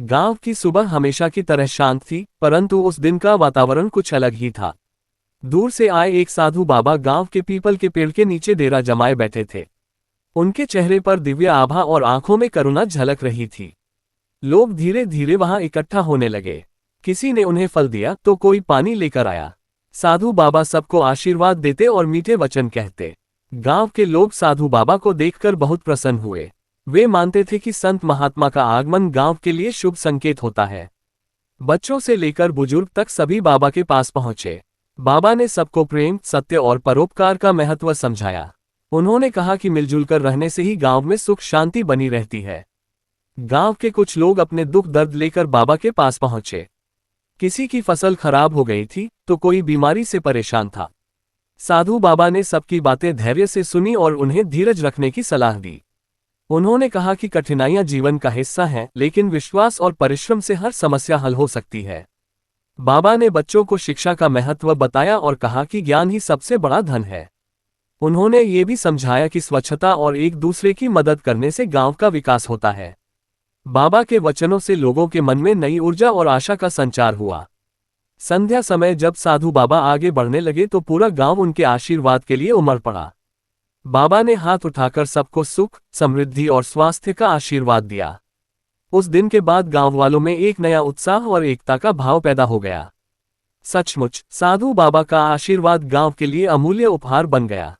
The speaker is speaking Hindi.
गांव की सुबह हमेशा की तरह शांत थी, परंतु उस दिन का वातावरण कुछ अलग ही था। दूर से आए एक साधु बाबा गांव के पीपल के पेड़ के नीचे डेरा जमाए बैठे थे। उनके चेहरे पर दिव्य आभा और आंखों में करुणा झलक रही थी। लोग धीरे धीरे वहां इकट्ठा होने लगे। किसी ने उन्हें फल दिया तो कोई पानी लेकर आया। साधु बाबा सबको आशीर्वाद देते और मीठे वचन कहते। गांव के लोग साधु बाबा को देखकर बहुत प्रसन्न हुए। वे मानते थे कि संत महात्मा का आगमन गांव के लिए शुभ संकेत होता है। बच्चों से लेकर बुजुर्ग तक सभी बाबा के पास पहुंचे। बाबा ने सबको प्रेम, सत्य और परोपकार का महत्व समझाया। उन्होंने कहा कि मिलजुल कर रहने से ही गांव में सुख शांति बनी रहती है। गांव के कुछ लोग अपने दुख दर्द लेकर बाबा के पास पहुंचे। किसी की फसल खराब हो गई थी तो कोई बीमारी से परेशान था। साधु बाबा ने सबकी बातें धैर्य से सुनी और उन्हें धीरज रखने की सलाह दी। उन्होंने कहा कि कठिनाइयां जीवन का हिस्सा हैं, लेकिन विश्वास और परिश्रम से हर समस्या हल हो सकती है। बाबा ने बच्चों को शिक्षा का महत्व बताया और कहा कि ज्ञान ही सबसे बड़ा धन है। उन्होंने ये भी समझाया कि स्वच्छता और एक दूसरे की मदद करने से गांव का विकास होता है। बाबा के वचनों से लोगों के मन में नई ऊर्जा और आशा का संचार हुआ। संध्या समय जब साधु बाबा आगे बढ़ने लगे तो पूरा गांव उनके आशीर्वाद के लिए उमड़ पड़ा। बाबा ने हाथ उठाकर सबको सुख, समृद्धि और स्वास्थ्य का आशीर्वाद दिया। उस दिन के बाद गांव वालों में एक नया उत्साह और एकता का भाव पैदा हो गया। सचमुच साधु बाबा का आशीर्वाद गांव के लिए अमूल्य उपहार बन गया।